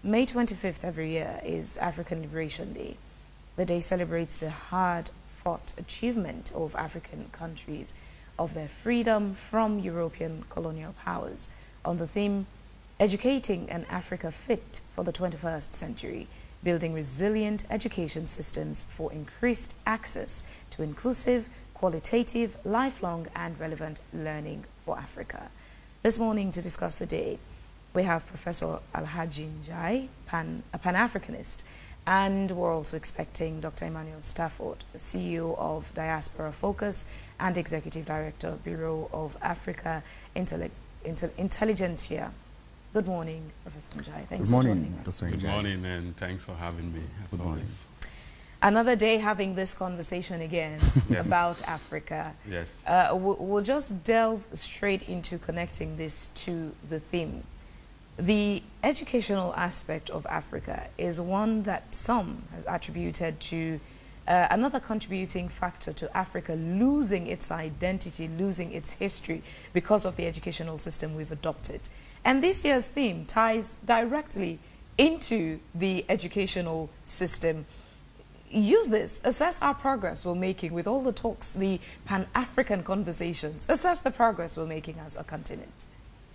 May 25th every year is African Liberation Day. The day celebrates the hard-fought achievement of African countries of their freedom from European colonial powers on the theme, Educating an Africa Fit for the 21st Century, building resilient education systems for increased access to inclusive, qualitative, lifelong and relevant learning for Africa. This morning to discuss the day, we have Professor Alhaji, a Pan-Africanist, and we're also expecting Dr. Emmanuel Stafford, CEO of Diaspora Focus and Executive Director, Bureau of Africa Intelligentsia. Good morning, Professor Njai. Thanks for joining us. Good morning, and thanks for having me, as always. Another day having this conversation again about Africa. Yes. We'll just delve straight into connecting this to the theme. The educational aspect of Africa is one that some has attributed to another contributing factor to Africa losing its identity, losing its history because of the educational system we've adopted. And this year's theme ties directly into the educational system. Use this, assess our progress we're making with all the talks, the Pan-African conversations. Assess the progress we're making as a continent.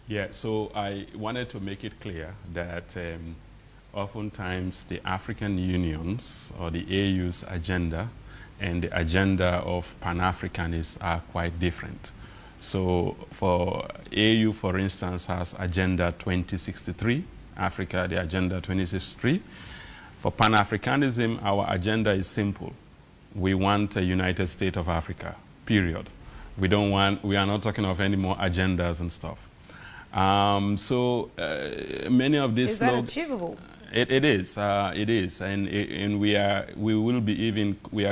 Yeah, so I wanted to make it clear that oftentimes the African Union's or the AU's agenda and the agenda of Pan-Africanists are quite different. So for AU, for instance, has Agenda 2063, Africa, the Agenda 2063. For Pan-Africanism, our agenda is simple. We want a United States of Africa, period. We are not talking of any more agendas and stuff. Many of these... Is that achievable? It is, and we are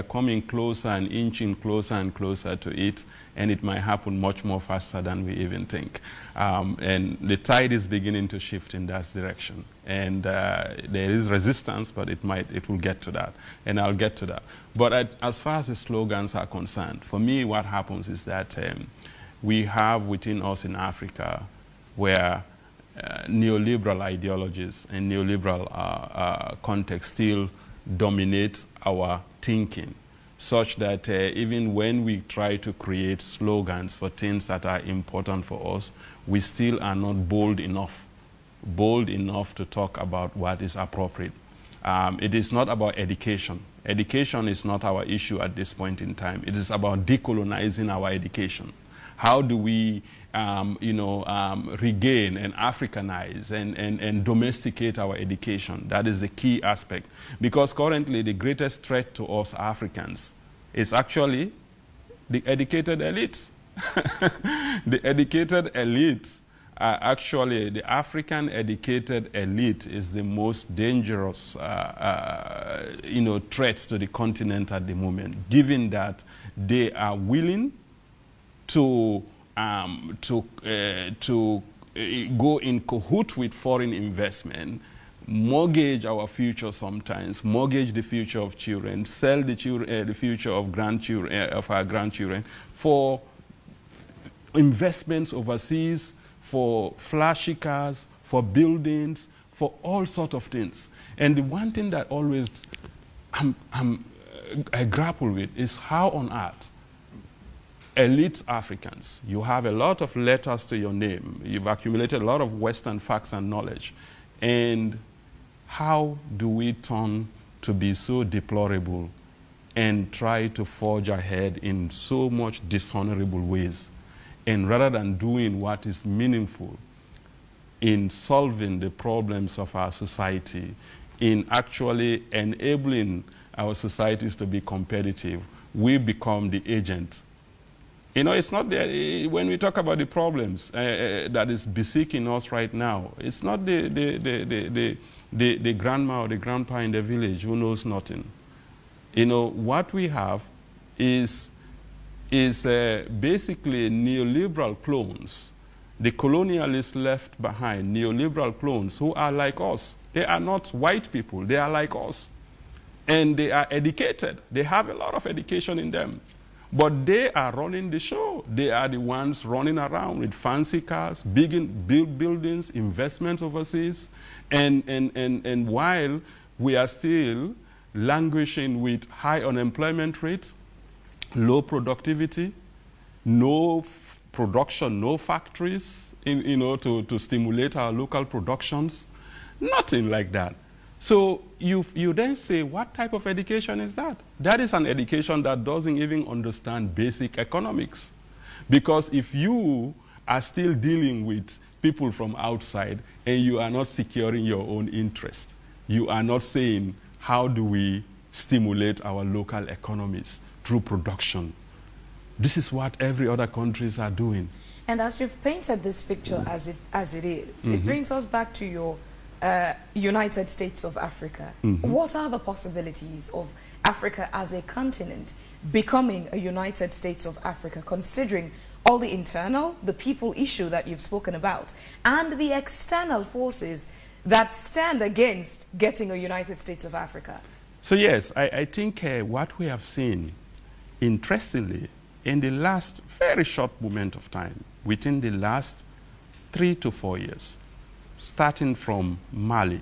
coming closer and inching closer and closer to it, and it might happen much more faster than we even think. And the tide is beginning to shift in that direction, and there is resistance, but it will get to that, and I'll get to that. But as far as the slogans are concerned, for me, what happens is that we have within us in Africa where neoliberal ideologies and neoliberal context still dominate our thinking, such that even when we try to create slogans for things that are important for us, we still are not bold enough to talk about what is appropriate. It is not about education. Education is not our issue at this point in time. It is about decolonizing our education. How do we regain and Africanize and domesticate our education? That is the key aspect. Because currently the greatest threat to us Africans is actually the educated elites. The educated elites are actually, the African educated elite is the most dangerous threat to the continent at the moment, given that they are willing to go in cahoot with foreign investment, mortgage our future sometimes, mortgage the future of children, sell the future of our grandchildren for investments overseas, for flashy cars, for buildings, for all sorts of things. And the one thing that always I grapple with is how on earth elite Africans, you have a lot of letters to your name. You've accumulated a lot of Western facts and knowledge. And how do we turn to be so deplorable and try to forge ahead in so much dishonorable ways? And rather than doing what is meaningful in solving the problems of our society, in actually enabling our societies to be competitive, we become the agent. You know, it's not when we talk about the problems that is beseeching us right now, it's not the grandma or the grandpa in the village who knows nothing. You know, what we have is basically neoliberal clones. The colonialists left behind neoliberal clones who are like us. They are not white people, they are like us. And they are educated. They have a lot of education in them. But they are running the show. They are the ones running around with fancy cars, build buildings, investments overseas. And while we are still languishing with high unemployment rates, low productivity, no production, no factories to stimulate our local productions, nothing like that. So you then say, what type of education is that? That is an education that doesn't even understand basic economics. Because if you are still dealing with people from outside and you are not securing your own interest, you are not saying, how do we stimulate our local economies through production? This is what every other countries are doing. And as you've painted this picture as it is, it brings us back to your United States of Africa. What are the possibilities of Africa as a continent becoming a United States of Africa, considering all the internal, the people issue that you've spoken about, and the external forces that stand against getting a United States of Africa? So yes, I think what we have seen, interestingly, in the last very short moment of time, within the last 3 to 4 years, starting from Mali,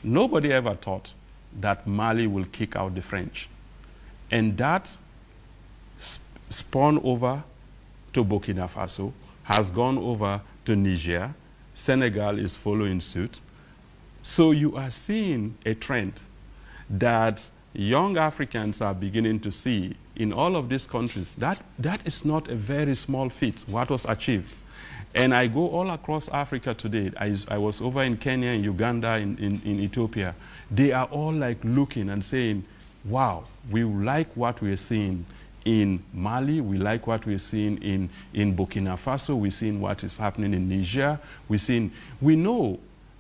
nobody ever thought that Mali will kick out the French. And that spun over to Burkina Faso, has gone over to Niger. Senegal is following suit. So you are seeing a trend that young Africans are beginning to see in all of these countries. That is not a very small feat, what was achieved. And I go all across Africa today. I was over in Kenya, in Uganda, in Ethiopia. They are all like looking and saying, wow, we like what we're seeing in Mali, we like what we're seeing in Burkina Faso, we're seeing what is happening in Niger, we know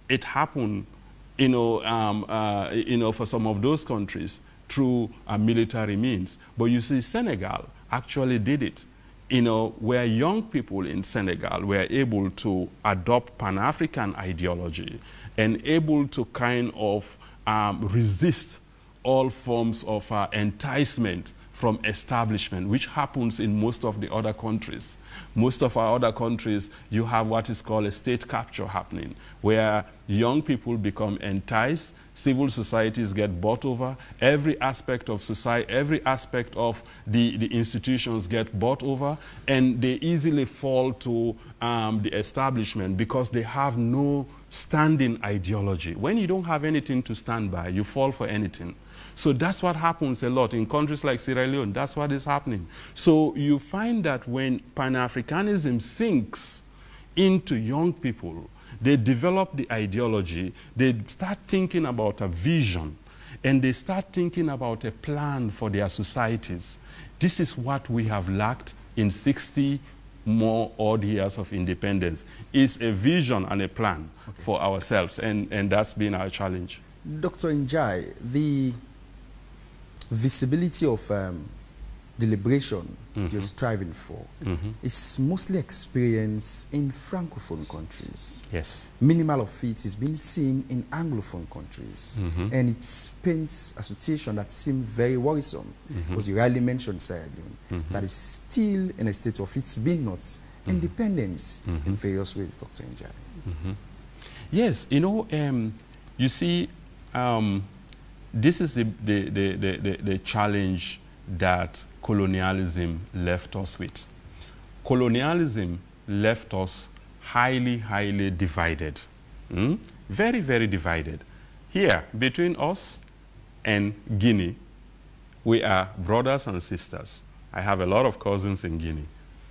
it happened, for some of those countries through military means. But you see, Senegal actually did it. Where young people in Senegal were able to adopt Pan-African ideology and able to kind of resist all forms of enticement from establishment, which happens in most of the other countries. Most of our other countries, you have what is called a state capture happening, where young people become enticed, civil societies get bought over, every aspect of society, every aspect of the institutions get bought over, and they easily fall to the establishment because they have no standing ideology. When you don't have anything to stand by, you fall for anything. So that's what happens a lot in countries like Sierra Leone. That's what is happening. So you find that when Pan-Africanism sinks into young people, they develop the ideology, they start thinking about a vision, and they start thinking about a plan for their societies. This is what we have lacked in 60 more odd years of independence, is a vision and a plan for ourselves, and that's been our challenge. Dr. Njai, the visibility of deliberation you're striving for is mostly experienced in Francophone countries. Yes. Minimal of it is being seen in Anglophone countries. And it paints a situation that seems very worrisome, because you rightly mentioned Sierra Leone, that is still in a state of its being not independence in various ways, Dr. Njai. Yes, you see, this is the challenge that colonialism left us with. Colonialism left us highly divided. Very, very divided. Here, between us and Guinea, we are brothers and sisters. I have a lot of cousins in Guinea.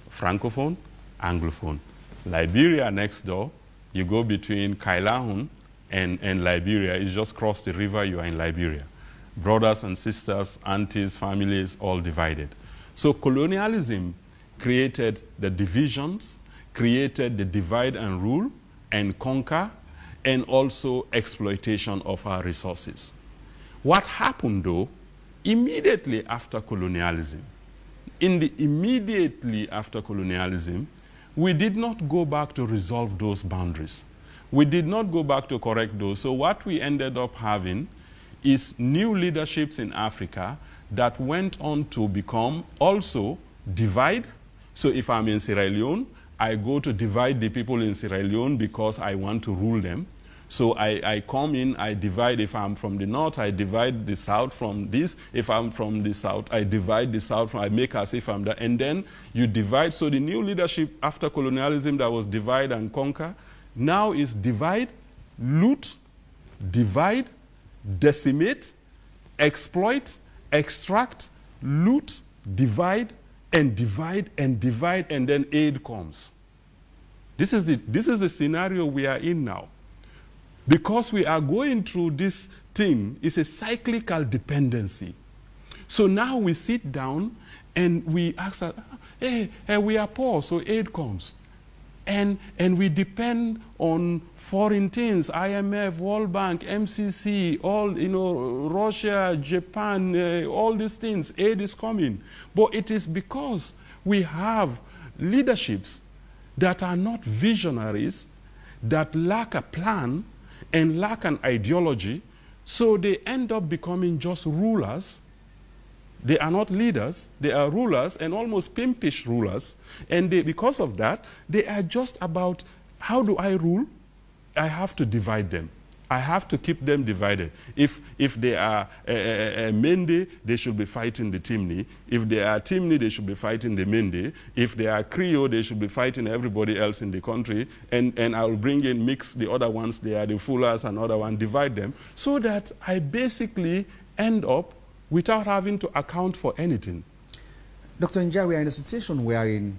Francophone, Anglophone. Liberia next door, you go between Kailahun and Liberia, you just cross the river, you are in Liberia. Brothers and sisters, aunties, families, all divided. So colonialism created the divisions, created the divide and rule and conquer, and also exploitation of our resources. What happened though, immediately after colonialism, immediately after colonialism, we did not go back to resolve those boundaries. We did not go back to correct those. So what we ended up having is new leaderships in Africa that went on to become also divide. So if I'm in Sierra Leone, I go to divide the people in Sierra Leone because I want to rule them. So I come in, I divide. If I'm from the north, I divide the south from this. If I'm from the south, I divide the south from, I make as if I'm that. And then you divide. So the new leadership after colonialism that was divide and conquer, now is divide, loot, divide, decimate, exploit, extract, loot, divide, and divide, and divide, and then aid comes. This is the scenario we are in now. Because we are going through this thing, it's a cyclical dependency. So now we sit down and we ask, hey, we are poor, so aid comes. And we depend on foreign things, IMF, World Bank, MCC, all, you know, Russia, Japan, all these things, aid is coming. But it is because we have leaderships that are not visionaries, that lack a plan, and lack an ideology, so they end up becoming just rulers. They are not leaders, they are rulers, and almost pimpish rulers. And because of that, they are just about, how do I rule? I have to divide them. I have to keep them divided. If they are Mende, they should be fighting the Timni. If they are Timni, they should be fighting the Mende. If they are Creole, they should be fighting everybody else in the country. And I'll bring in, mix the other ones, they are the Fullers and other one, divide them, so that I basically end up without having to account for anything. Dr. Njai, we are in a situation wherein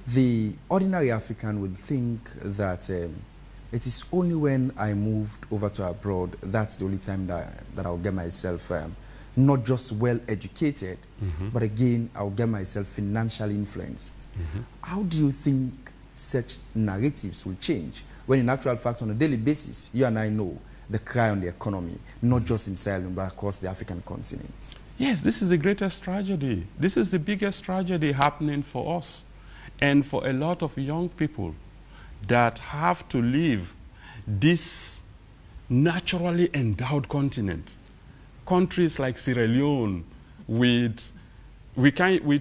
the ordinary African will think that it is only when I moved over to abroad, that's the only time that I'll get myself not just well educated, but again, I'll get myself financially influenced. How do you think such narratives will change when in actual fact, on a daily basis, you and I know the cry on the economy, not just in Sierra Leone, but across the African continent? Yes, this is the greatest tragedy. This is the biggest tragedy happening for us and for a lot of young people that have to leave this naturally endowed continent. Countries like Sierra Leone, we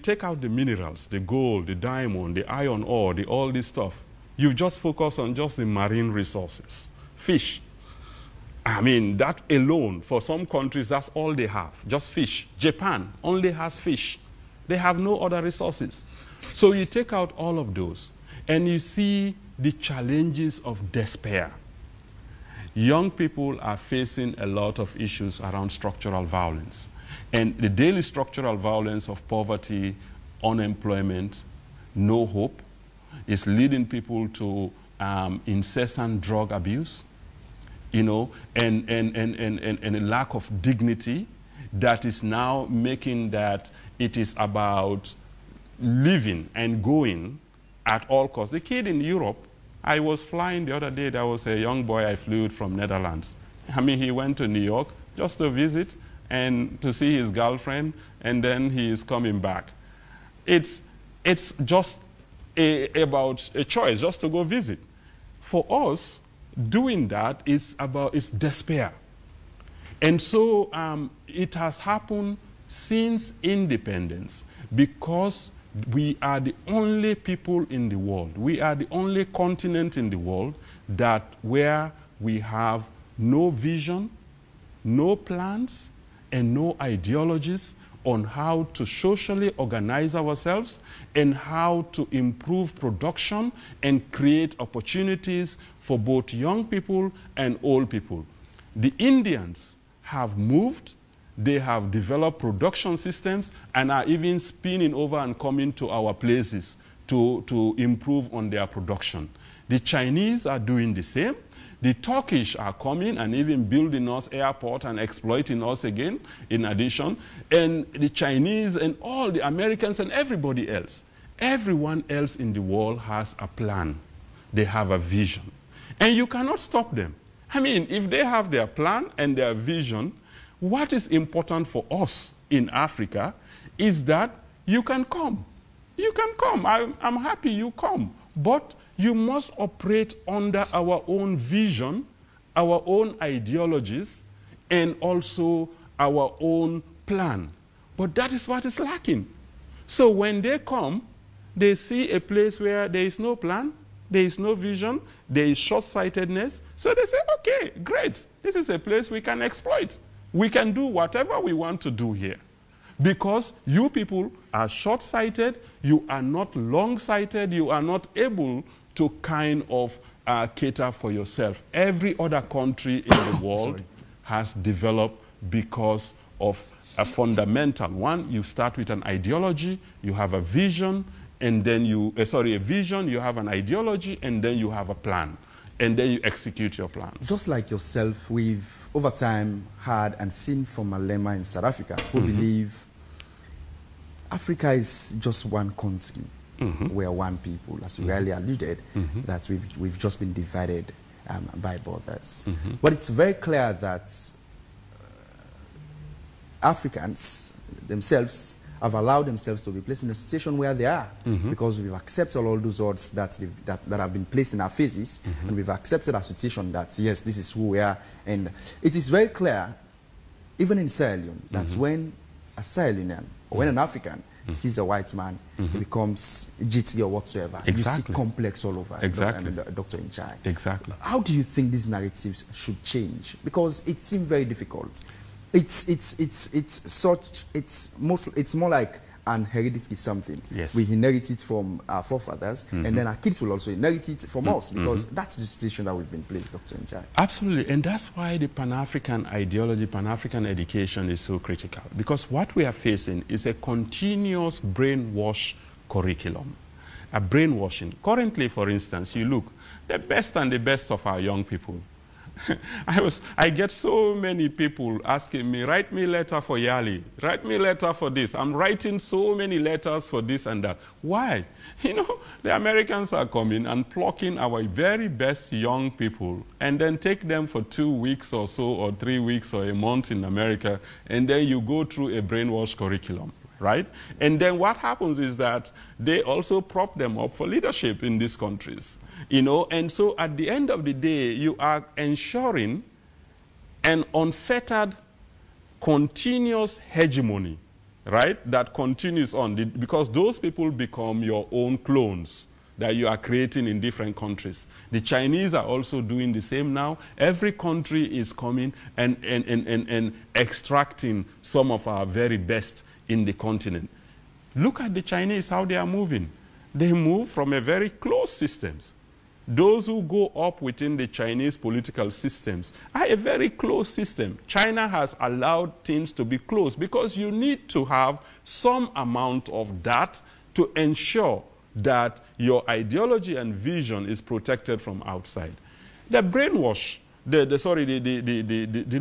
take out the minerals, the gold, the diamond, the iron ore, all this stuff. You just focus on just the marine resources, fish. I mean, that alone, for some countries, that's all they have, just fish. Japan only has fish. They have no other resources. So you take out all of those, and you see the challenges of despair. Young people are facing a lot of issues around structural violence. And the daily structural violence of poverty, unemployment, no hope, is leading people to incessant drug abuse, you know, and a lack of dignity that is now making that it is about living and going at all costs. The kid in Europe, I was flying the other day, there was a young boy I flew from Netherlands. I mean, he went to New York just to visit and to see his girlfriend, and then he is coming back. It's just about a choice, just to go visit. For us, doing that is despair. And so it has happened since independence, because we are the only people in the world, we are the only continent in the world where we have no vision, no plans, and no ideologies on how to socially organize ourselves and how to improve production and create opportunities for both young people and old people. The Indians have moved. They have developed production systems and are even spinning over and coming to our places to improve on their production. The Chinese are doing the same. The Turkish are coming and even building us airport and exploiting us again, in addition. And the Chinese and all the Americans and everybody else, everyone else in the world has a plan. They have a vision. And you cannot stop them. I mean, if they have their plan and their vision, what is important for us in Africa is that you can come. You can come. I'm happy you come. But you must operate under our own vision, our own ideologies, and also our own plan. But that is what is lacking. So when they come, they see a place where there is no plan, there is no vision, there is short-sightedness. So they say, okay, great. This is a place we can exploit. We can do whatever we want to do here. Because you people are short-sighted, you are not long-sighted, you are not able to kind of cater for yourself. Every other country in the world has developed because of a fundamental one. You start with an ideology, you have a vision, and then you, a vision, you have an ideology, and then you have a plan. And then you execute your plans. Just like yourself, we've over time heard and seen from Malema in South Africa who believe Africa is just one country. We are one people, as you earlier alluded, that we've just been divided by borders. But it's very clear that Africans themselves have allowed themselves to be placed in a situation where they are, because we've accepted all those odds that have been placed in our faces, and we've accepted a situation that, yes, this is who we are. And it is very clear, even in Sierra Leone, that when a Sierra Leonean or when an African sees a white man, he becomes jittery or whatsoever. Exactly. You see complex all over. Exactly. Dr. Njai. Exactly. How do you think these narratives should change? Because it seems very difficult. It's more like an hereditary something. Yes. We inherit it from our forefathers, and then our kids will also inherit it from us, because that's the situation that we've been placed, Dr. Njai. Absolutely, and that's why the Pan-African ideology, Pan-African education is so critical, because what we are facing is a continuous brainwash curriculum, a brainwashing. Currently, for instance, you look, the best and the best of our young people. I get so many people asking me, write me a letter for Yali, write me a letter for this. I'm writing so many letters for this and that. Why? You know, the Americans are coming and plucking our very best young people and then take them for 2 weeks or so, or 3 weeks or a month in America, and then you go through a brainwash curriculum, right? And then what happens is that they also prop them up for leadership in these countries. You know, and so at the end of the day, you are ensuring an unfettered, continuous hegemony, right, that continues on, because those people become your own clones that you are creating in different countries. The Chinese are also doing the same now. Every country is coming and extracting some of our very best in the continent. Look at the Chinese, how they are moving. They move from a very closed systems. Those who go up within the Chinese political systems are a very closed system. China has allowed things to be closed because you need to have some amount of that to ensure that your ideology and vision is protected from outside. The brainwash, the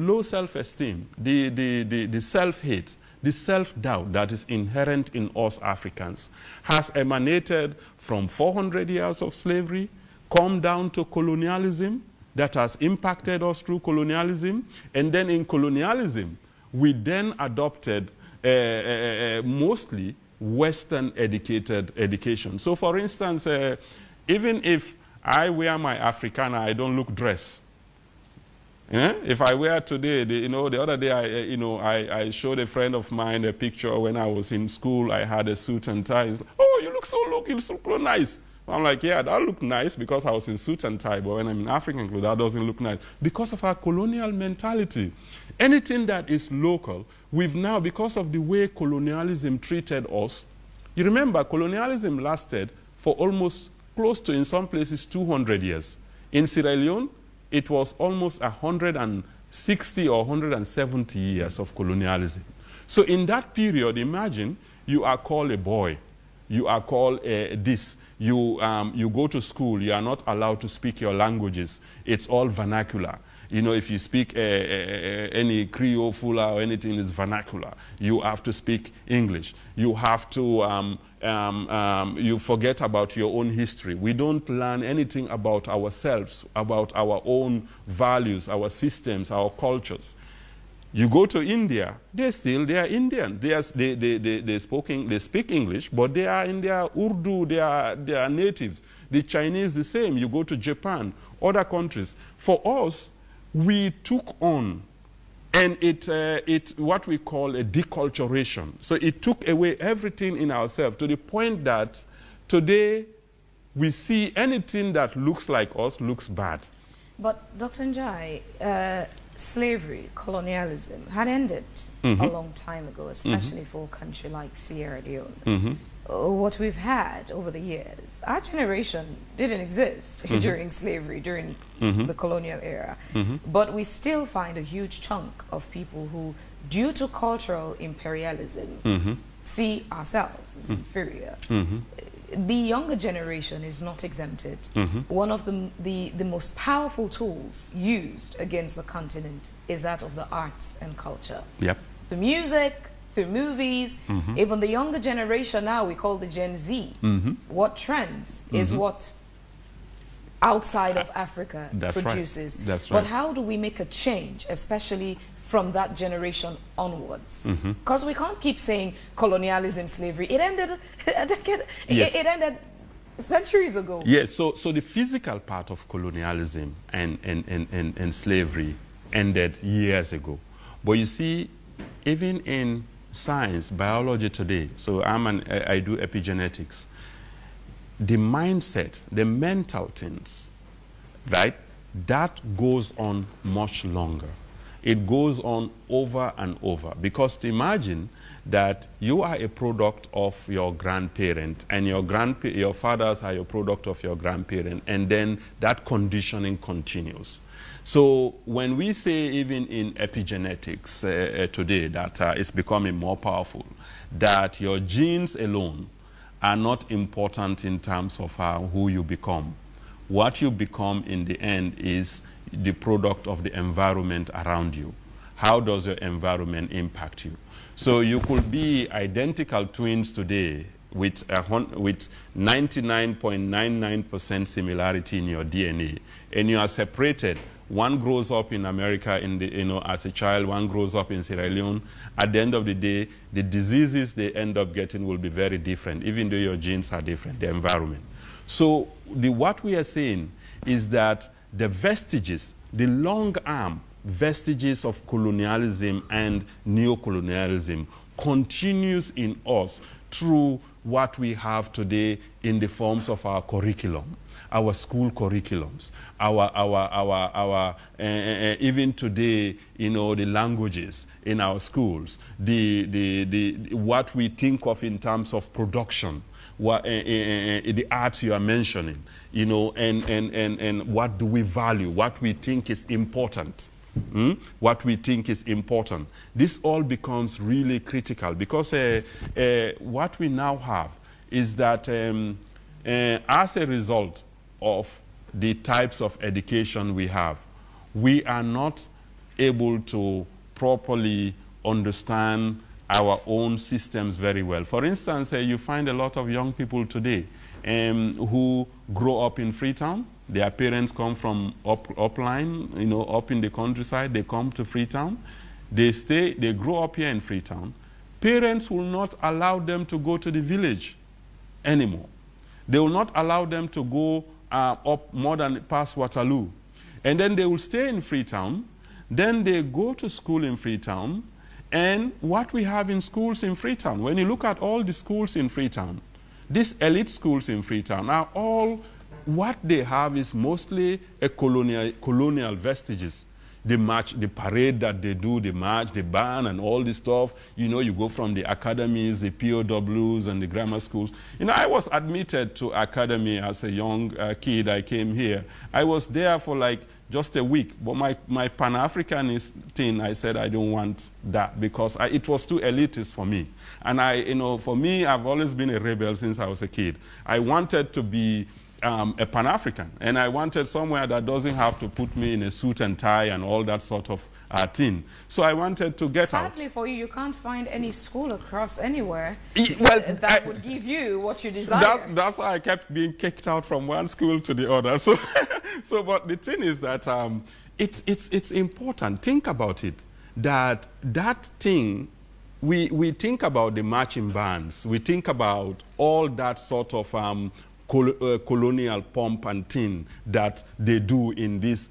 low self-esteem, the self-hate, the self-doubt that is inherent in us Africans has emanated from 400 years of slavery, come down to colonialism that has impacted us through colonialism, and then in colonialism, we then adopted mostly Western education. So for instance, even if I wear my Africana, I don't look dressed. Yeah? If I wear today, the other day, I showed a friend of mine a picture when I was in school. I had a suit and tie. He's like, oh, you look so nice. I'm like, yeah, that look nice because I was in suit and tie, but when I'm in African clothes, that doesn't look nice. Because of our colonial mentality. Anything that is local, we've now, because of the way colonialism treated us, you remember colonialism lasted for almost close to, in some places, 200 years. In Sierra Leone, it was almost 160 or 170 years of colonialism. So in that period, imagine you are called a boy, you are called this. You go to school, you are not allowed to speak your languages. It's all vernacular. You know, if you speak any Creole, Fula, or anything, it's vernacular. You have to speak English. You have to, you forget about your own history. We don't learn anything about ourselves, about our own values, our systems, our cultures. You go to India, they are Indian. They speak English, but they are in their Urdu, they are natives. The Chinese, the same. You go to Japan, other countries. For us, we took on And it what we call a deculturation. So it took away everything in ourselves to the point that today we see anything that looks like us looks bad. But Dr. Njai, slavery, colonialism had ended a long time ago, especially for a country like Sierra Leone. What we've had over the years, our generation didn't exist during slavery, during the colonial era. But we still find a huge chunk of people who, due to cultural imperialism, see ourselves as inferior. The younger generation is not exempted. One of the most powerful tools used against the continent is that of the arts and culture. The music, through movies, even the younger generation now, we call the Gen Z. What trends is what outside of Africa produces. That's right. But how do we make a change, especially from that generation onwards? Because we can't keep saying colonialism, slavery. It ended a decade, it ended centuries ago. Yes, so the physical part of colonialism and slavery ended years ago. But you see, even in science, biology today, so I do epigenetics, the mindset, the mental things, right, that goes on much longer. It goes on over and over, because imagine that you are a product of your grandparent, and your fathers are a product of your grandparent, and then that conditioning continues. So when we say, even in epigenetics today, that it's becoming more powerful, that your genes alone are not important in terms of who you become. What you become in the end is the product of the environment around you. How does your environment impact you? So you could be identical twins today with 99.99% similarity in your DNA, and you are separated. One grows up in America as a child, one grows up in Sierra Leone. At the end of the day, the diseases they end up getting will be very different, even though your genes are different, the environment. So what we are saying is that the vestiges, the long arm vestiges of colonialism and neocolonialism continues in us through what we have today in the forms of our curriculum, our school curriculums, even today, the languages in our schools, what we think of in terms of production, the arts you are mentioning, and what do we value, what we think is important. What we think is important. This all becomes really critical, because what we now have is that as a result of the types of education we have, we are not able to properly understand our own systems very well. For instance, you find a lot of young people today who grow up in Freetown. Their parents come from upline, up in the countryside. They come to Freetown. They grow up here in Freetown. Parents will not allow them to go to the village anymore. They will not allow them to go up more than past Waterloo. And then they will stay in Freetown. Then they go to school in Freetown. And what we have in schools in Freetown, when you look at all the schools in Freetown, these elite schools in Freetown are all, what they have is mostly a colonial vestiges. The march, the parade that they do, the march, the band, and all this stuff. You go from the academies, the POWs, and the grammar schools. I was admitted to academy as a young kid. I came here. I was there for like just a week. But my Pan-Africanist thing, I said I don't want that, because it was too elitist for me. And for me, I've always been a rebel since I was a kid. I wanted to be a Pan-African, and I wanted somewhere that doesn't have to put me in a suit and tie and all that sort of thing. So I wanted to get out. Sadly for you, you can't find any school across anywhere that would give you what you desire. That's why I kept being kicked out from one school to the other. So, but the thing is that it's important. Think about it. That thing, we think about the marching bands. We think about all that sort of colonial pomp and thing that they do in this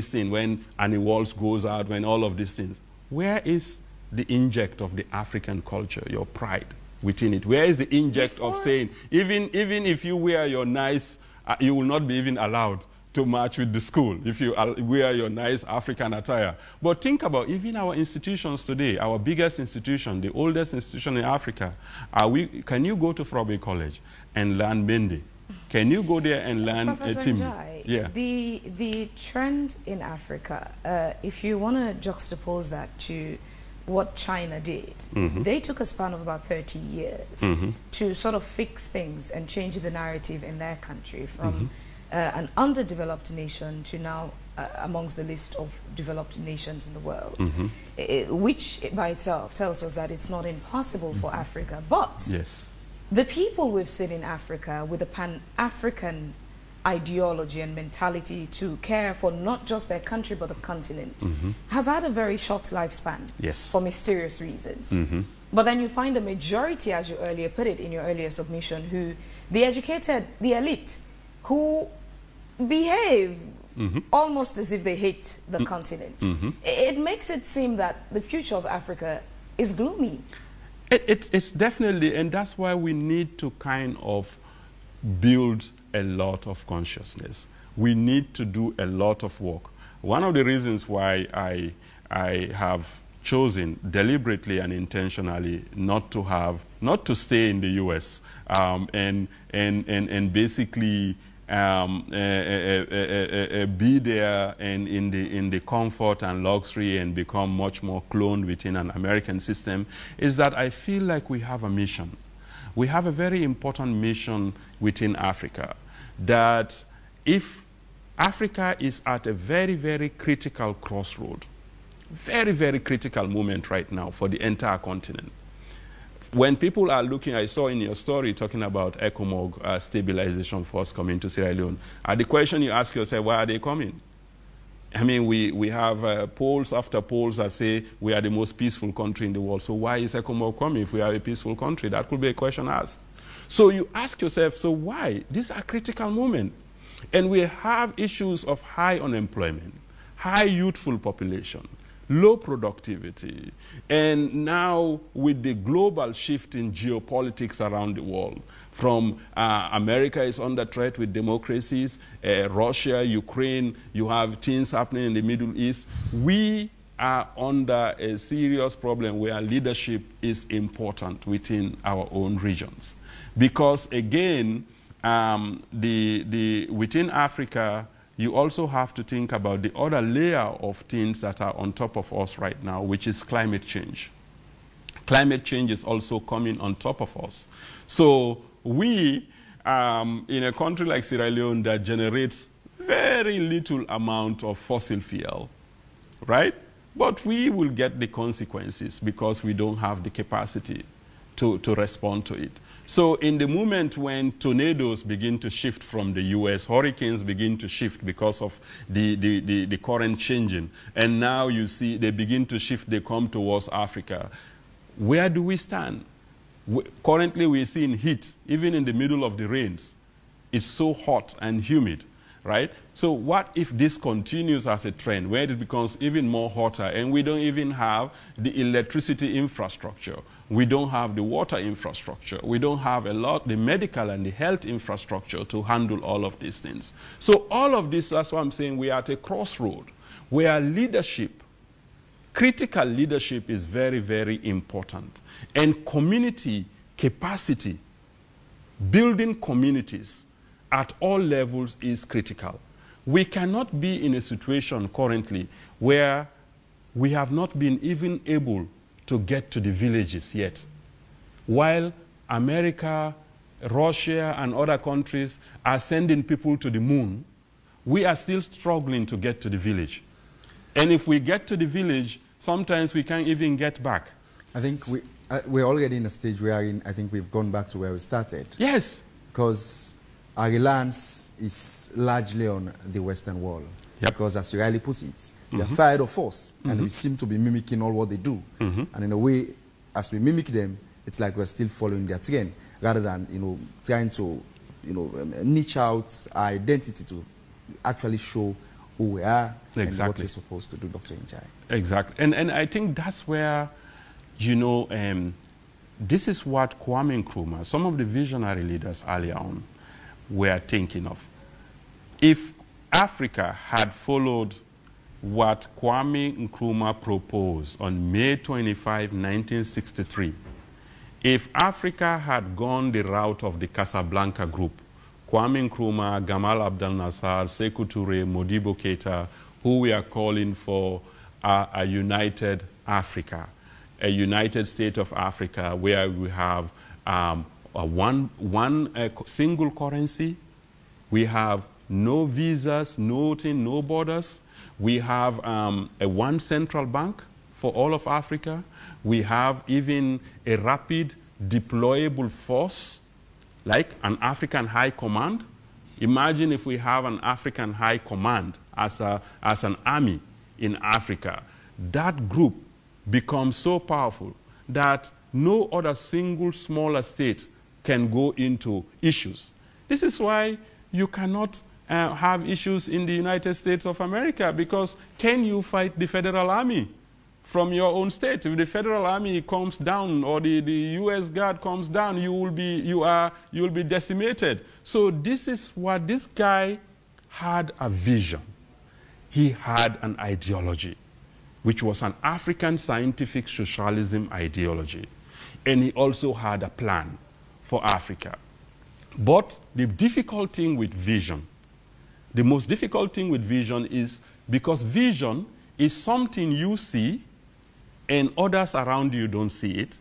thing, when Annie Walsh goes out, when all of these things. where is the inject of the African culture, your pride within it? Where is the inject of saying, even if you wear your nice, you will not be even allowed to march with the school if you wear your nice African attire. But think about even our institutions today, our biggest institution, the oldest institution in Africa. Can you go to Frobe College and learn Mende? Can you go there and learn Timmy? Yeah. The trend in Africa, if you want to juxtapose that to what China did, they took a span of about 30 years to sort of fix things and change the narrative in their country from an underdeveloped nation to now amongst the list of developed nations in the world, which by itself tells us that it's not impossible for Africa. But the people we've seen in Africa with a pan-African ideology and mentality to care for not just their country but the continent have had a very short lifespan for mysterious reasons. But then you find a majority, as you earlier put it in your earlier submission, who the educated, the elite, who behave almost as if they hate the continent. It makes it seem that the future of Africa is gloomy. It's definitely, and that's why we need to kind of build a lot of consciousness. We need to do a lot of work. One of the reasons why I have chosen deliberately and intentionally not to stay in the US and basically be there and in the comfort and luxury and become much more cloned within an American system is that I feel like we have a mission. We have a very important mission within Africa, that if Africa is at a very, very critical crossroad, very, very critical moment right now for the entire continent. When people are looking, I saw in your story talking about ECOMOG stabilization force coming to Sierra Leone. The question you ask yourself, why are they coming? I mean, we have polls after polls that say we are the most peaceful country in the world. So why is ECOMOG coming if we are a peaceful country? That could be a question asked. So you ask yourself, so why? These are critical moments. And we have issues of high unemployment, high youthful population, low productivity, and now with the global shift in geopolitics around the world, from America is under threat with democracies, Russia, Ukraine, you have things happening in the Middle East. We are under a serious problem where leadership is important within our own regions. Because again, within Africa, you also have to think about the other layer of things that are on top of us right now, which is climate change. Climate change is also coming on top of us. So we, in a country like Sierra Leone that generates very little amount of fossil fuel, right? But we will get the consequences because we don't have the capacity to respond to it. So in the moment when tornadoes begin to shift from the US, hurricanes begin to shift because of the current changing, and now you see they begin to shift, they come towards Africa. Where do we stand? Currently we're seeing heat, even in the middle of the rains. It's so hot and humid, right? So what if this continues as a trend, where it becomes even more hotter, and we don't even have the electricity infrastructure? We don't have the water infrastructure. We don't have the medical and the health infrastructure to handle all of these things. So all of this, that's why I'm saying we are at a crossroad where leadership, critical leadership is very, very important. And community capacity, building communities at all levels is critical. We cannot be in a situation currently where we have not been even able to get to the villages yet. While America, Russia, and other countries are sending people to the moon, we are still struggling to get to the village. And if we get to the village, sometimes we can't even get back. I think we're already in a stage where I think we've gone back to where we started. Yes. Because our reliance is largely on the Western world. Yep. Because as you rightly put it, they are fired of force, and we seem to be mimicking all what they do. And in a way, as we mimic them, it's like we're still following their trend, rather than trying to niche out our identity to actually show who we are and what Exactly. we're supposed to do, Dr. Njai. Exactly. And I think that's where, you know, this is what Kwame Nkrumah, some of the visionary leaders earlier on, were thinking of. If Africa had followed what Kwame Nkrumah proposed on May 25, 1963, if Africa had gone the route of the Casablanca group, Kwame Nkrumah, Gamal Abdel Nasser, Sekou Touré, Modibo Keita, who we are calling for a united Africa, a united state of Africa where we have one single currency, we have no visas, no borders, we have a one central bank for all of Africa, we have even a rapid deployable force like an African High Command. Imagine if we have an African High Command as an army in Africa. That group becomes so powerful that no other single smaller state can go into issues. This is why you cannot have issues in the United States of America, because can you fight the federal army from your own state? If the federal army comes down or the U.S. Guard comes down, you will be decimated. So this is what this guy had a vision. He had an ideology, which was an African scientific socialism ideology. And he also had a plan for Africa. But the difficult thing with vision, the most difficult thing with vision is because vision is something you see and others around you don't see it.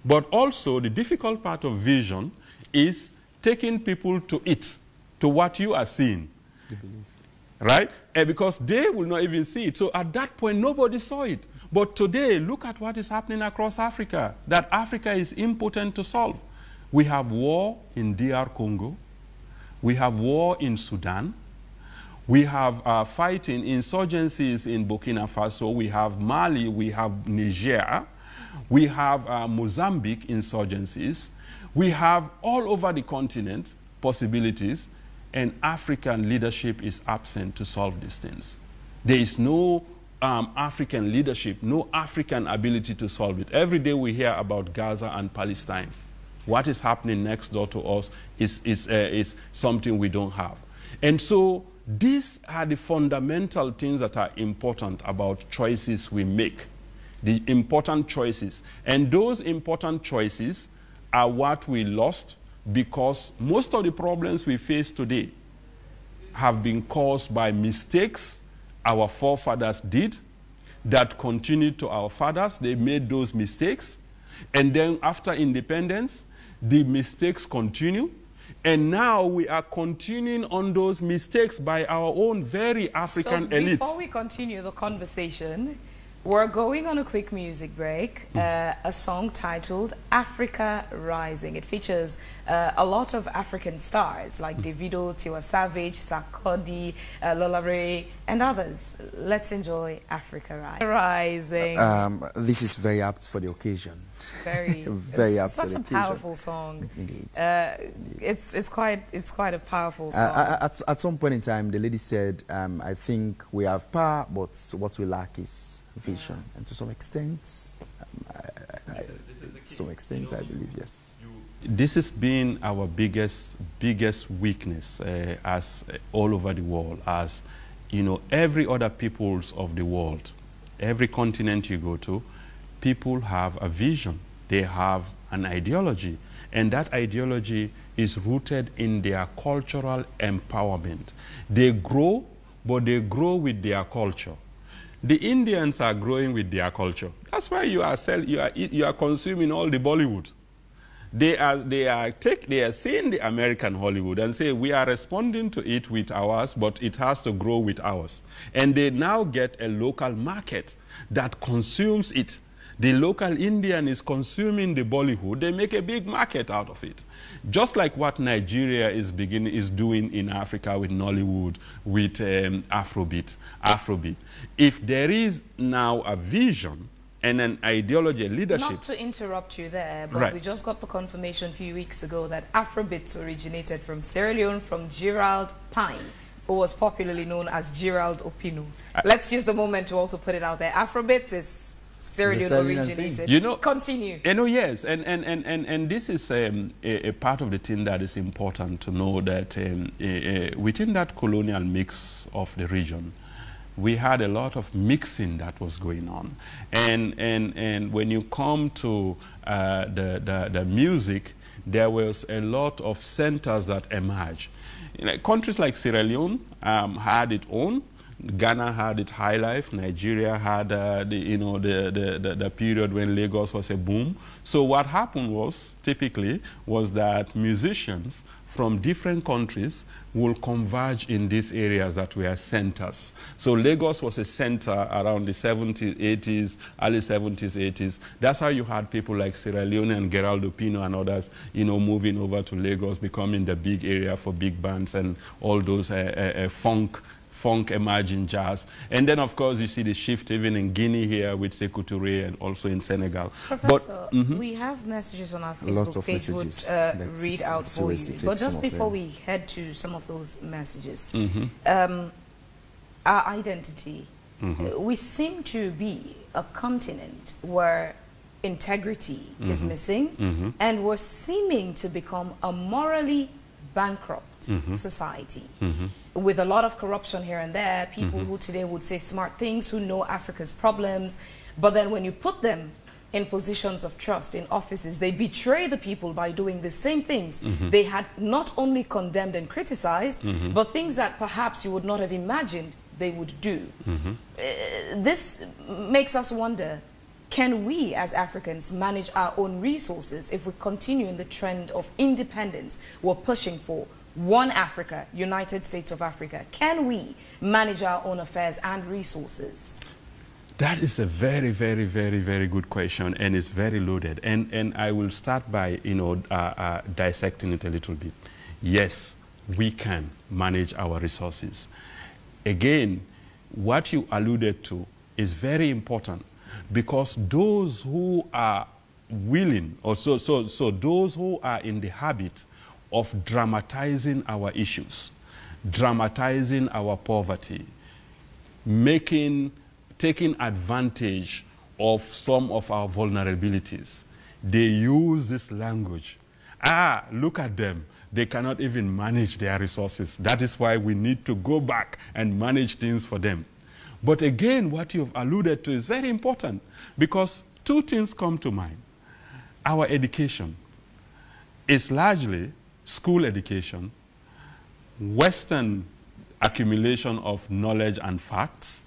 But also the difficult part of vision is taking people to it, to what you are seeing. Right? Because they will not even see it. So at that point, nobody saw it. But today, look at what is happening across Africa, that Africa is impotent to solve. We have war in DR Congo. We have war in Sudan. We have fighting insurgencies in Burkina Faso. We have Mali. We have Niger. We have Mozambique insurgencies. We have all over the continent possibilities, and African leadership is absent to solve these things. There is no African leadership, no African ability to solve it. Every day we hear about Gaza and Palestine. What is happening next door to us is something we don't have. And so these are the fundamental things that are important about choices we make, the important choices. And those important choices are what we lost, because most of the problems we face today have been caused by mistakes our forefathers did that continued to our fathers. They made those mistakes. And then after independence, the mistakes continue. And now we are continuing on those mistakes by our own very African elites. Before we continue the conversation, we're going on a quick music break. A song titled Africa Rising. It features a lot of African stars like Davido, Tiwa Savage, Sarkodie, Lola Ray, and others. Let's enjoy Africa Rising. This is very apt for the occasion. Very apt such for the a occasion. powerful song. Indeed. It's quite a powerful song. At some point in time, the lady said, I think we have power, but what we lack is vision. And to some extent, I believe, yes. This has been our biggest weakness as all over the world, as you know, every other peoples of the world, every continent you go to, people have a vision. They have an ideology, and that ideology is rooted in their cultural empowerment. They grow, but they grow with their culture. The Indians are growing with their culture. That's why you are consuming all the Bollywood. They are seeing the American Hollywood and say, we are responding to it with ours, but it has to grow with ours. And they now get a local market that consumes it. The local Indian is consuming the Bollywood. They make a big market out of it. Just like what Nigeria is doing in Africa with Nollywood, with Afrobeat. If there is now a vision and an ideology, a leadership. Not to interrupt you there, but right. We just got the confirmation a few weeks ago that Afrobeats originated from Sierra Leone, from Gerald Pine. who was popularly known as Gerald Opino. Let's use the moment to also put it out there. Afrobeats is Sierra Leone originated. You know, continue. You know, yes, and this is a part of the thing that is important to know, that within that colonial mix of the region, we had a lot of mixing that was going on, and when you come to the music, there was a lot of centers that emerged. Countries like Sierra Leone had its own. Ghana had its high life. Nigeria had the period when Lagos was a boom. So what happened was, typically, was that musicians from different countries will converge in these areas that were centers. So Lagos was a center around the 70s, 80s, early 70s, 80s. That's how you had people like Sierra Leone and Gerald Opino and others, moving over to Lagos, becoming the big area for big bands and all those funk emerging jazz. And then, of course, you see the shift even in Guinea here with Sekou Touré, and also in Senegal. Professor, we have messages on our Facebook page we'll read out for you. But just before we head to some of those messages, our identity, we seem to be a continent where integrity is missing, and we're seeming to become a morally bankrupt society. With a lot of corruption here and there, people who today would say smart things, who know Africa's problems, but then when you put them in positions of trust, in offices, they betray the people by doing the same things they had not only condemned and criticized, but things that perhaps you would not have imagined they would do. This makes us wonder, can we as Africans manage our own resources if we continue in the trend of independence we're pushing for? One Africa, United States of Africa. Can we manage our own affairs and resources? That is a very, very, very, very good question, and it's very loaded. And I will start by, dissecting it a little bit. Yes, we can manage our resources. Again, what you alluded to is very important, because those who are willing, or so those who are in the habit of dramatizing our issues, dramatizing our poverty, taking advantage of some of our vulnerabilities. They use this language. Look at them. They cannot even manage their resources. That is why we need to go back and manage things for them. But again, what you've alluded to is very important, because two things come to mind. Our education is largely school education, Western accumulation of knowledge and facts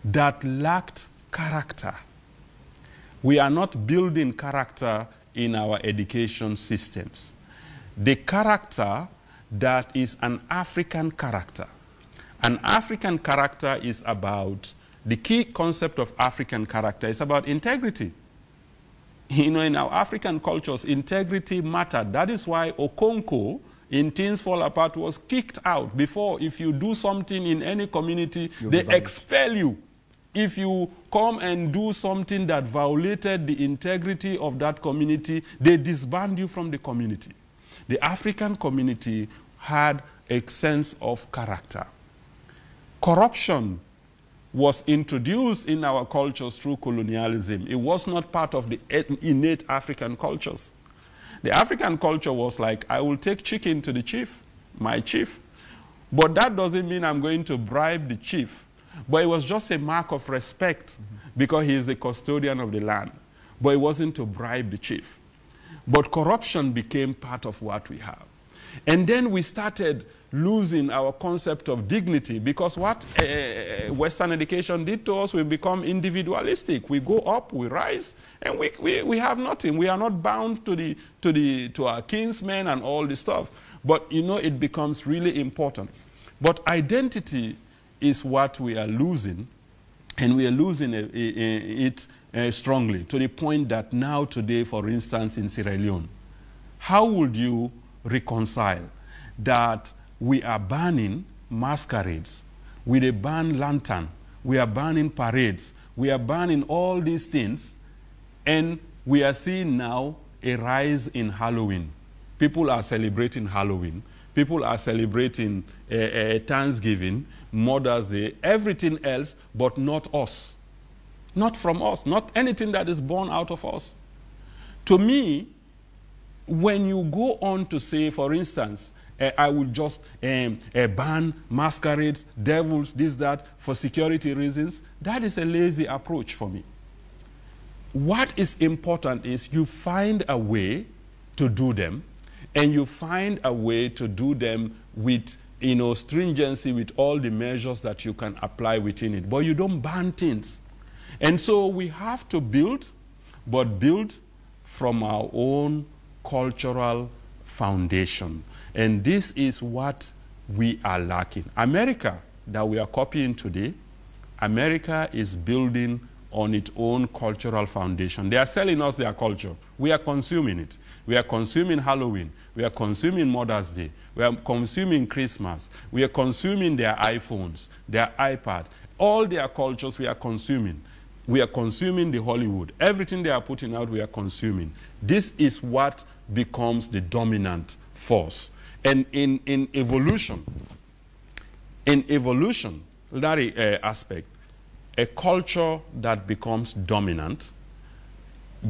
that lacked character. We are not building character in our education systems. The character that is an African character. An African character is about, the key concept of African character is about integrity. In our African cultures, integrity mattered. That is why Okonkwo in Things Fall Apart was kicked out. Before, if you do something in any community, they expel you. If you come and do something that violated the integrity of that community, they disband you from the community. The African community had a sense of character. Corruption was introduced in our cultures through colonialism. It was not part of the innate African cultures. The African culture was like, I will take chicken to the chief, my chief. But that doesn't mean I'm going to bribe the chief. But it was just a mark of respect because he is the custodian of the land. But it wasn't to bribe the chief. But corruption became part of what we have. And then we started losing our concept of dignity, because what Western education did to us, we become individualistic. We go up, we rise, and we have nothing. We are not bound to our kinsmen and all this stuff. But it becomes really important. But identity is what we are losing, and we are losing it strongly, to the point that now today, for instance, in Sierra Leone, how would you reconcile that we are banning masquerades, we ban lantern, we are banning parades, we are banning all these things, and we are seeing now a rise in Halloween. People are celebrating Halloween. People are celebrating Thanksgiving, Mother's Day, everything else, but not us. Not from us, not anything that is born out of us. To me, when you go on to say, for instance, I will just ban masquerades, devils, this, that, for security reasons, that is a lazy approach for me. What is important is you find a way to do them, and you find a way to do them with, you know, stringency, with all the measures that you can apply within it. But you don't ban things. And so we have to build, but build from our own cultural foundation. And this is what we are lacking. America, that we are copying today, America is building on its own cultural foundation. They are selling us their culture. We are consuming it. We are consuming Halloween. We are consuming Mother's Day. We are consuming Christmas. We are consuming their iPhones, their iPad. All their cultures we are consuming. We are consuming the Hollywood. Everything they are putting out, we are consuming. This is what becomes the dominant force. And in evolution, that aspect, a culture that becomes dominant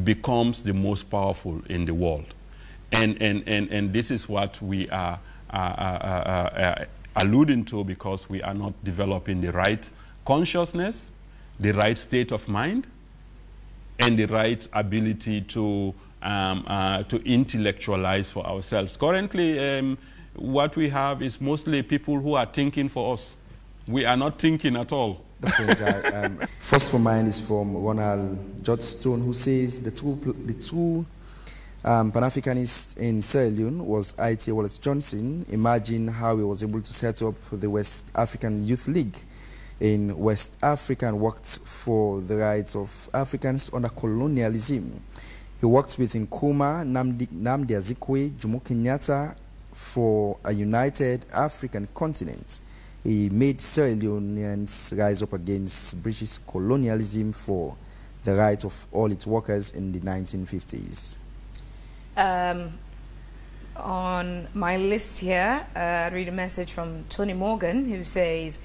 becomes the most powerful in the world. And this is what we are alluding to, because we are not developing the right consciousness, the right state of mind, and the right ability to intellectualize for ourselves. Currently, what we have is mostly people who are thinking for us. We are not thinking at all. First for mine is from Ronald Judgestone, who says the true Pan-Africanist in Sierra Leone was I.T. Wallace Johnson. Imagine how he was able to set up the West African Youth League in West Africa and worked for the rights of Africans under colonialism. He worked with Nkrumah, Nnamdi Azikiwe, Jomo Kenyatta for a united African continent. He made Sierra Leoneans rise up against British colonialism for the rights of all its workers in the 1950s. On my list here, I read a message from Tony Morgan, who says,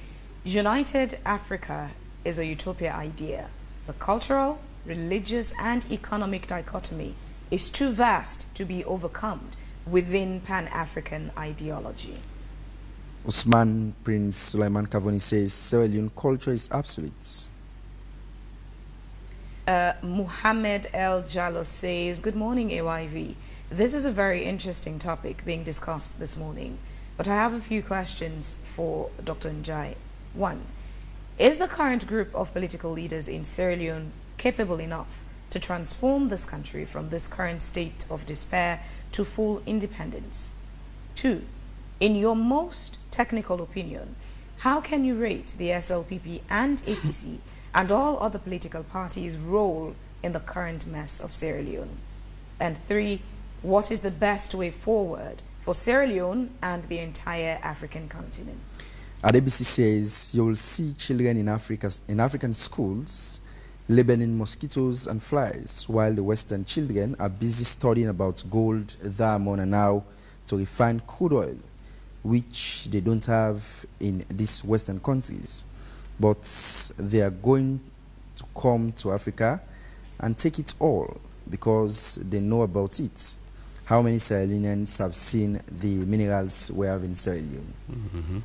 United Africa is a utopia idea. The cultural, religious, and economic dichotomy is too vast to be overcome within Pan-African ideology. Usman Prince Sulaiman Kavoni says Sierra Leone culture is absolute. Muhammad El Jallo says, good morning, AYV. This is a very interesting topic being discussed this morning, but I have a few questions for Dr. Njai. 1. Is the current group of political leaders in Sierra Leone capable enough to transform this country from this current state of despair to full independence? 2. In your most technical opinion, how can you rate the SLPP and APC and all other political parties' role in the current mess of Sierra Leone? And 3, what is the best way forward for Sierra Leone and the entire African continent? Adebisi says you will see children in African schools labeling mosquitoes and flies, while the Western children are busy studying about gold, diamond, and how to refine crude oil, which they don't have in these Western countries. But they are going to come to Africa and take it all because they know about it. How many Sierra Leoneans have seen the minerals we have in Sierra Leone? Mm-hmm.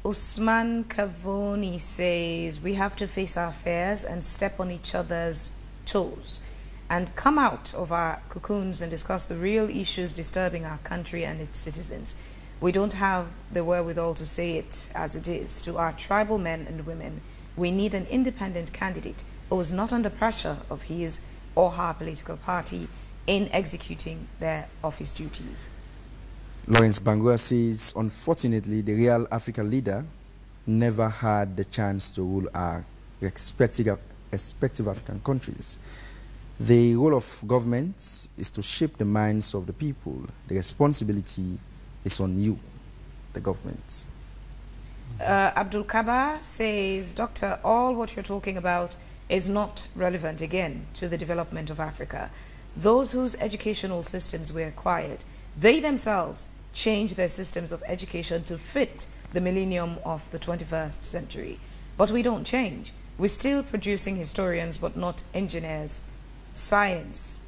Usman Kavoni says we have to face our fears and step on each other's toes and come out of our cocoons and discuss the real issues disturbing our country and its citizens. We don't have the wherewithal to say it as it is. To our tribal men and women, we need an independent candidate who is not under pressure of his or her political party in executing their office duties. Lawrence Bangura says, unfortunately, the real African leader never had the chance to rule our respective African countries. The role of government is to shape the minds of the people. The responsibility is on you, the government. Abdul Kabar says, Doctor, all what you're talking about is not relevant again to the development of Africa. Those whose educational systems were acquired They themselves change their systems of education to fit the millennium of the 21st century. But we don't change. We're still producing historians, but not engineers. Science.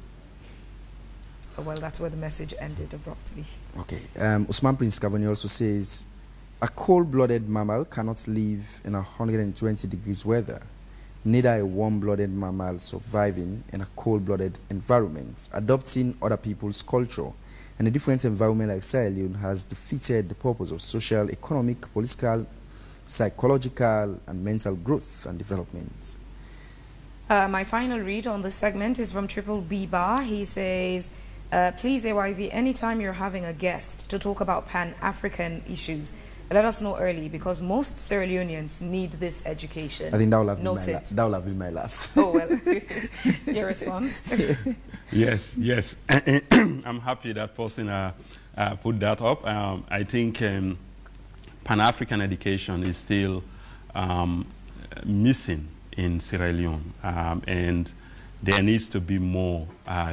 Well, that's where the message ended abruptly. Okay. Usman Prince Cavani also says, a cold-blooded mammal cannot live in 120 degrees weather. Neither a warm-blooded mammal surviving in a cold-blooded environment, adopting other people's culture. And a different environment like Sierra Leone has defeated the purpose of social, economic, political, psychological, and mental growth and development. My final read on this segment is from Triple B Bar. He says, please, AYV, anytime you're having a guest to talk about Pan-African issues, let us know early, because most Sierra Leoneans need this education. I think that will have been my last. Oh, well. Your response? Yes. I'm happy that person put that up. I think Pan-African education is still missing in Sierra Leone, and there needs to be more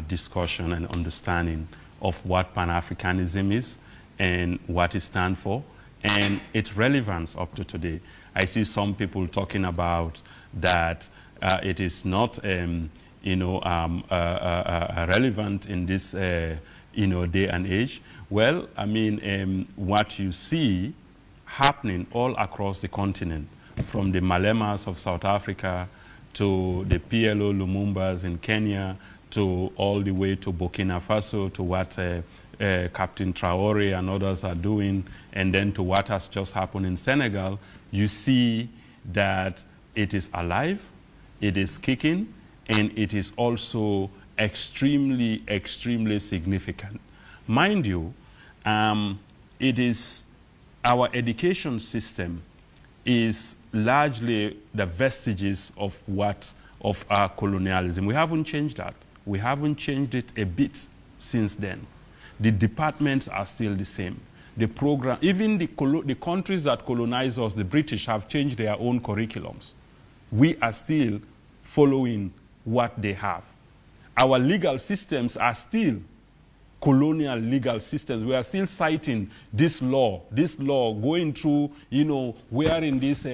discussion and understanding of what Pan-Africanism is and what it stands for, and its relevance up to today. I see some people talking about that it is not, relevant in this, day and age. Well, I mean, what you see happening all across the continent, from the Malemas of South Africa to the PLO Lumumbas in Kenya, to all the way to Burkina Faso, to what Captain Traore and others are doing, and then to what has just happened in Senegal, you see that it is alive, it is kicking, and it is also extremely, extremely significant. Mind you, it is our education system is largely the vestiges of our colonialism. We haven't changed that. We haven't changed it a bit since then. The departments are still the same. The program, even the countries that colonize us, the British, have changed their own curriculums. We are still following what they have. Our legal systems are still colonial legal systems. We are still citing this law going through, wearing these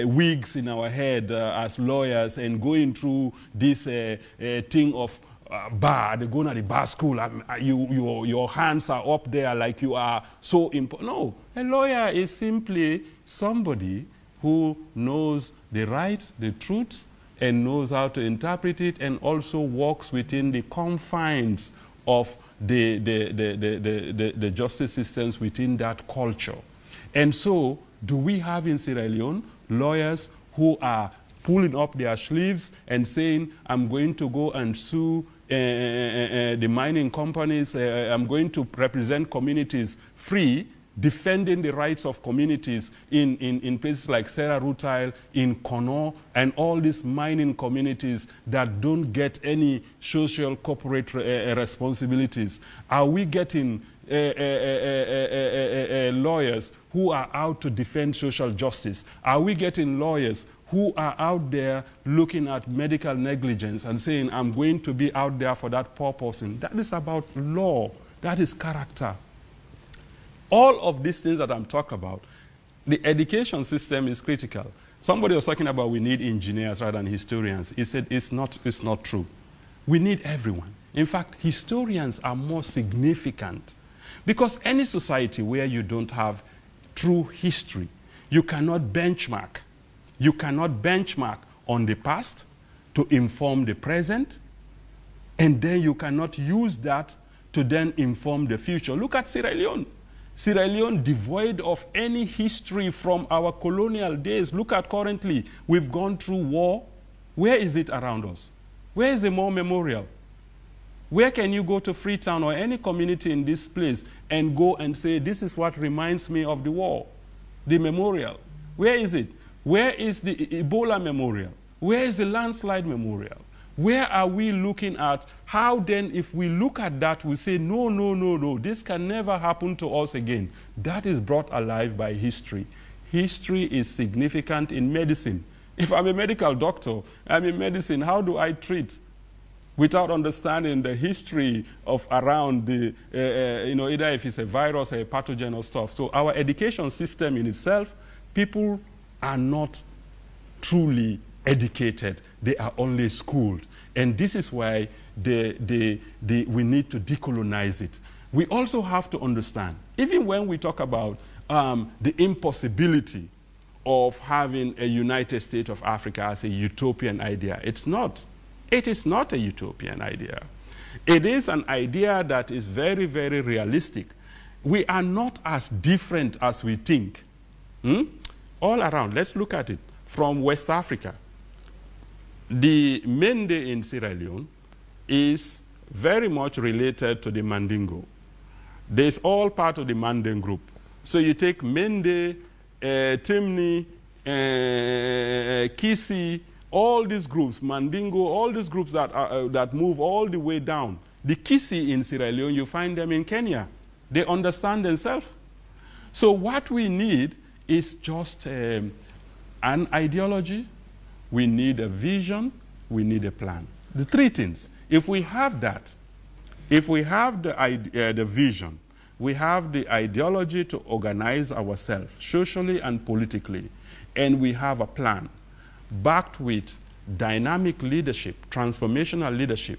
wigs in our head as lawyers, and going through this thing of bar. They go to the bar school, your hands are up there like you are so important. No, a lawyer is simply somebody who knows the right, the truth, and knows how to interpret it, and also works within the confines of the justice systems within that culture. And so, do we have in Sierra Leone lawyers who are pulling up their sleeves and saying, I'm going to go and sue the mining companies, I'm going to represent communities free, defending the rights of communities in places like Serra Rutile, in Kono, and all these mining communities that don't get any social corporate responsibilities? Are we getting lawyers who are out to defend social justice? Are we getting lawyers who are out there looking at medical negligence and saying, I'm going to be out there for that purpose? And that is about law. That is character. All of these things that I'm talking about, the education system is critical. Somebody was talking about we need engineers rather than historians. He said it's not true. We need everyone. In fact, historians are more significant, because any society where you don't have true history, you cannot benchmark. You cannot benchmark on the past to inform the present, and then you cannot use that to then inform the future. Look at Sierra Leone. Sierra Leone, devoid of any history from our colonial days. Look at currently, we've gone through war. Where is it around us? Where is the War Memorial? Where can you go to Freetown or any community in this place and go and say, this is what reminds me of the war? The memorial. Where is it? Where is the Ebola Memorial? Where is the landslide memorial? Where are we looking at? How then, if we look at that, we say, no, this can never happen to us again. That is brought alive by history. History is significant in medicine. If I'm a medical doctor, I'm in medicine, how do I treat? without understanding the history of around the, either if it's a virus or a pathogen or stuff. So our education system in itself, people are not truly educated. They are only schooled. And this is why we need to decolonize it. We also have to understand, even when we talk about the impossibility of having a United States of Africa as a utopian idea, it's not. It is not a utopian idea. It is an idea that is very, very realistic. We are not as different as we think. All around, let's look at it. From West Africa, the Mende in Sierra Leone is very much related to the Mandingo. There's all part of the Manden group. So you take Mende, Timni, Kisi, all these groups, Mandingo, all these groups that move all the way down. The Kisi in Sierra Leone, you find them in Kenya. They understand themselves. So what we need is just an ideology, we need a vision, we need a plan. The three things. If we have that, if we have the vision, we have the ideology to organize ourselves socially and politically, and we have a plan backed with dynamic leadership, transformational leadership,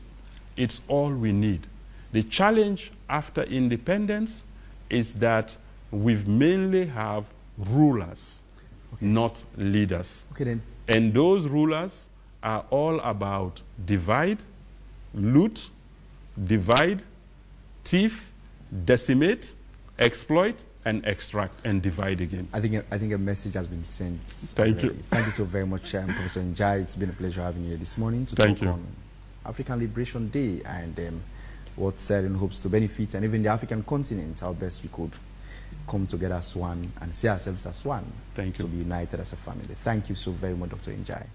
it's all we need. The challenge after independence is that we mainly have rulers, not leaders. Okay, then. And those rulers are all about divide, loot, divide, thief, decimate, exploit, and extract and divide again. I think a message has been sent. Thank you. Thank you so very much, Professor Njai. It's been a pleasure having you here this morning to Thank talk you. on African Liberation Day and what said in hopes to benefit and even the African continent, how best we could come together as one and see ourselves as one. Thank you. To be united as a family. Thank you so very much, Dr. Njai.